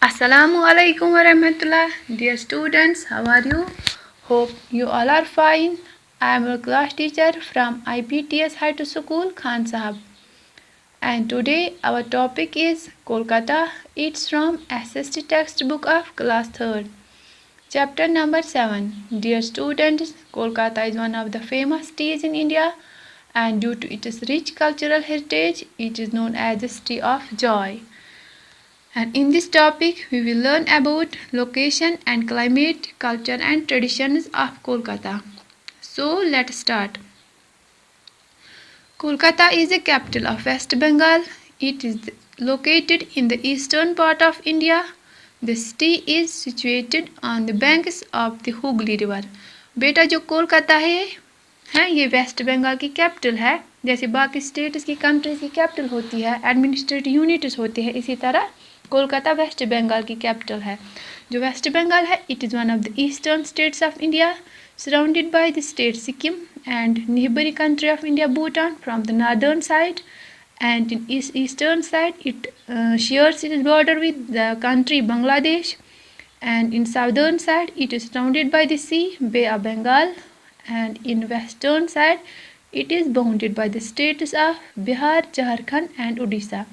Assalamu alaikum warahmatullah. Dear students, how are you? Hope you all are fine. I am your class teacher from IPTS High School, Khan Sahab. And today our topic is Kolkata. It's from SST textbook of class 3rd. Chapter number 7. Dear students, Kolkata is one of the famous cities in India, and due to its rich cultural heritage, it is known as the City of Joy. And in this topic, we will learn about location and climate, culture and traditions of Kolkata. So let's start. Kolkata is the capital of West Bengal. It is located in the eastern part of India. The city is situated on the banks of the Hooghly River. बेटा जो कोलकाता है ये waste Bengal की capital है। जैसे बाकी states की countries की कैपिटल होती है, एडमिनिस्ट्रेटिव यूनिट्स होती है, इसी तरह कोलकाता वेस्ट बंगाल की कैपिटल है। जो वेस्ट बंगाल है it is one of the eastern states of India, surrounded by the state Sikkim and neighboring country of India Bhutan from the northern side, and in eastern side it shares its border with the country Bangladesh, and in southern side it is surrounded by the sea Bay of Bengal, and in western side it is bounded by the states of Bihar, Jharkhand and Odisha,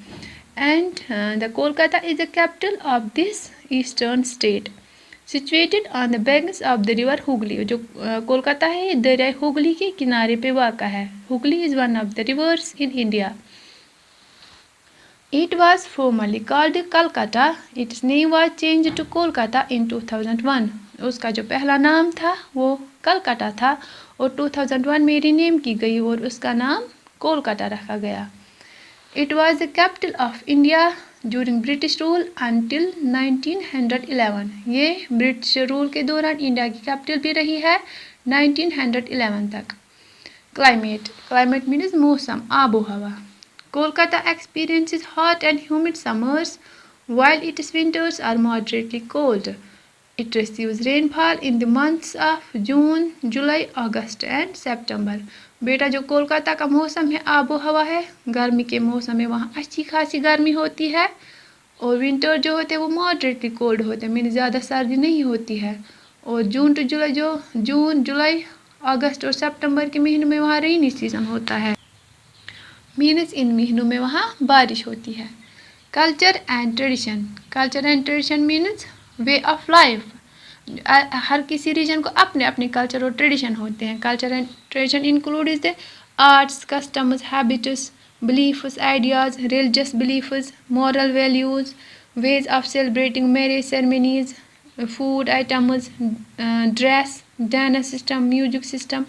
and the Kolkata is the capital of this eastern state, situated on the banks of the river Hooghly. जो कोलकाता है ये दरिया हुगली के किनारे पे वाक़ा है। Hooghly is one of the rivers in India. It was formerly called Calcutta. Its name was changed to Kolkata in 2001. उसका जो पहला नाम था वो कलकत्ता था और 2001 में रीनेम की गई और उसका नाम कोलकाता रखा गया। It was the capital of India during British rule until 1911. ये ब्रिटिश रूल के दौरान इंडिया की कैपिटल भी रही है 1911 तक। Climate means मौसम, आबो हवा। Kolkata experiences hot and humid summers, while its winters are moderately cold. It receives rainfall in the months of June, July, August and September. बेटा जो कोलकाता का मौसम है आबो हवा है, गर्मी के मौसम में वहाँ अच्छी खासी गर्मी होती है और विंटर जो होते हैं वो मॉडरेटली कोल्ड होते हैं, मीन ज़्यादा सर्दी नहीं होती है। और जून जुलाई अगस्त और सितंबर के महीनों में वहाँ रेनी सीजन होता है, मीन्स इन महीनों में वहाँ बारिश होती है। Culture and tradition means way of life. हर किसी रीजन को अपने अपने कल्चर और ट्रेडिशन होते हैं। Culture and tradition include is the arts, customs, habits, beliefs, ideas, religious beliefs, moral values, ways of celebrating marriage ceremonies, food items, dress, dance system, music system,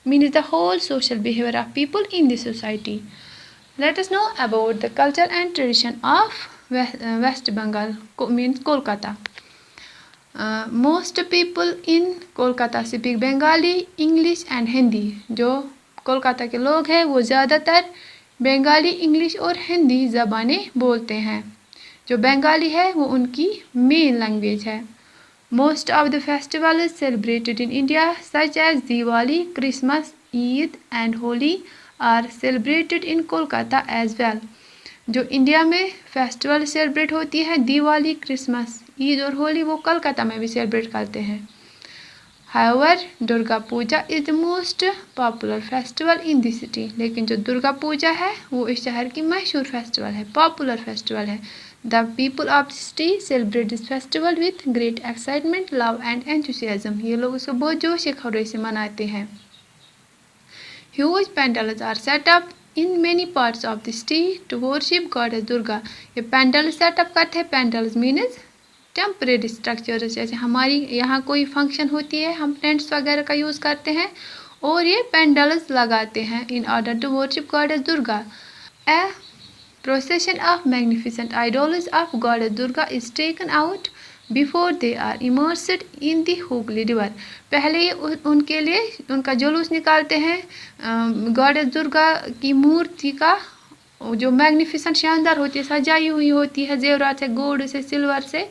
means the whole social behavior of people in the society. Let us know about the culture and tradition of West Bengal, means Kolkata. Most people in Kolkata speak Bengali, English and Hindi. जो कोलकाता के लोग हैं वो ज़्यादातर Bengali, English और हिंदी ज़बानें बोलते हैं। जो बंगाली है वो उनकी मेन लैंग्वेज है। Most of the festivals celebrated in India such as Diwali, Christmas, Eid and Holi are celebrated in Kolkata as well. जो इंडिया में फेस्टिवल सेलिब्रेट होती है दिवाली, क्रिसमस, ईद और होली वो कोलकाता में भी सेलिब्रेट करते हैं। However, Durga Puja is the most popular festival in the city. लेकिन जो दुर्गा पूजा है वो इस शहर की मशहूर फेस्टिवल है, पॉपुलर फेस्टिवल है। The people of the city celebrate this festival with great excitement, love and enthusiasm. ये लोग इसको बहुत जोश खरोश से मनाते हैं। Huge pandals are set up in many parts of the city to worship goddess Durga. ये पेंडल सेटअप करते हैं। पेंडल्स मीन्स टेम्परेरी स्ट्रक्चर, जैसे हमारी यहाँ कोई फंक्शन होती है हम टेंट्स वगैरह का यूज़ करते हैं और ये पेंडल्स लगाते हैं in order to worship goddess Durga. A procession of magnificent idols of goddess Durga is taken out before they are immersed in the Hooghly river. पहले ये उनके लिए उनका जुलूस निकालते हैं गॉडेस दुर्गा की मूर्ति का, जो मैग्निफिसेंट शानदार होती है, सजाई हुई होती है जेवरात से, गोल्ड से, सिल्वर से,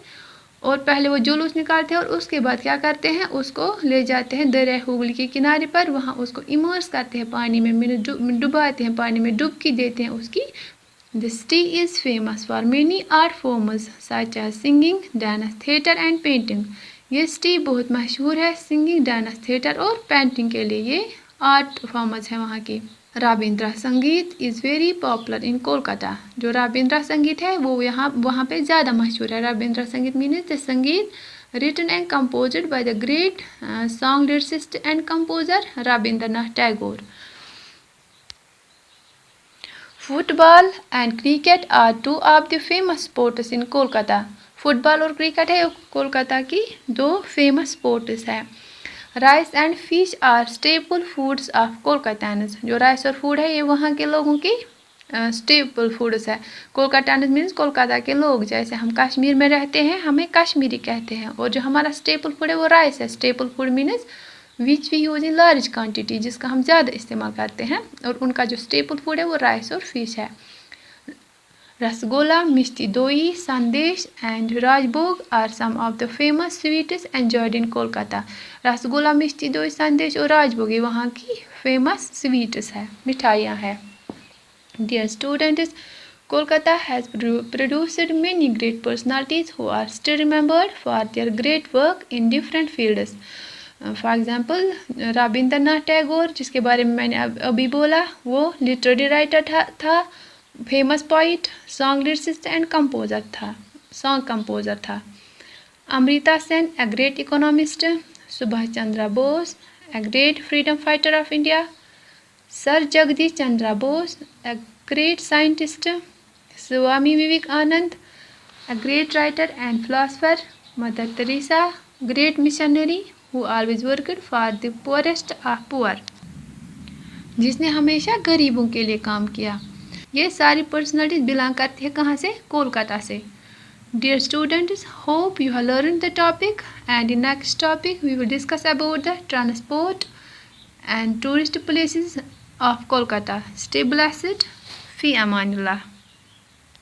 और पहले वो जुलूस निकालते हैं और उसके बाद क्या करते हैं उसको ले जाते हैं दरिया हुगली के किनारे पर, वहाँ उसको इमर्स करते हैं पानी में, डुबाते हैं पानी में, डुबकी देते हैं उसकी The city is famous for many art forms such as singing, dance, theatre and painting. ये सिटी बहुत मशहूर है सिंगिंग, डांस, थिएटर और पेंटिंग के लिए. ये आर्ट फॉर्म्स है वहाँ की. रविंद्र संगीत is very popular in Kolkata. जो रविंद्र संगीत है वो वहाँ पे ज़्यादा मशहूर है. रविंद्र संगीत मीन्स द संगीत written and composed by the great song lyricist and composer Rabindranath Tagore. Football and cricket are two of the famous sports in Kolkata. Football और क्रिकेट है कोलकाता की दो फेमस स्पोर्ट्स है. Rice and fish are staple foods of Kolkatans. जो rice और food है ये वहाँ के लोगों की स्टेपल फूड्स है. कोलकातानस मीन्स कोलकाता के लोग. जैसे हम कश्मीर में रहते हैं हमें कश्मीरी कहते हैं. और जो हमारा स्टेपल फूड है वो राइस है. Staple food means which we use in large quantity, जिसका हम ज़्यादा इस्तेमाल करते हैं. और उनका जो स्टेपल फूड है वो राइस और फिश है. Rasgulla, mishti doi, sandesh and rajbhog are some of the famous sweets enjoyed in Kolkata. Rasgulla, mishti doi, sandesh और राजभोग ये वहाँ की फेमस स्वीट्स है, मिठाइयाँ हैं. Dear students, Kolkata has produced many great personalities who are still remembered for their great work in different fields. For example, Rabindranath Tagore जिसके बारे में मैंने अभी बोला वो लिटरेरी राइटर था, famous poet, song lyricist and composer था, सॉन्ग कंपोजर था. Amrita Sen, a great economist. Subhash Chandra Bose, a great freedom fighter of India. Sir Jagdish Chandra Bose, a great scientist. Swami Vivekanand, a great writer and philosopher. Mother Teresa, great missionary who always worked for the poorest of poor. जिसने हमेशा गरीबों के लिए काम किया. ये सारी personalities belong करती है कहाँ से? कोलकाता से. Dear students, hope you have learned the topic, and in next topic we will discuss about the transport and tourist places of Kolkata. Stay blessed. Fi Amanullah.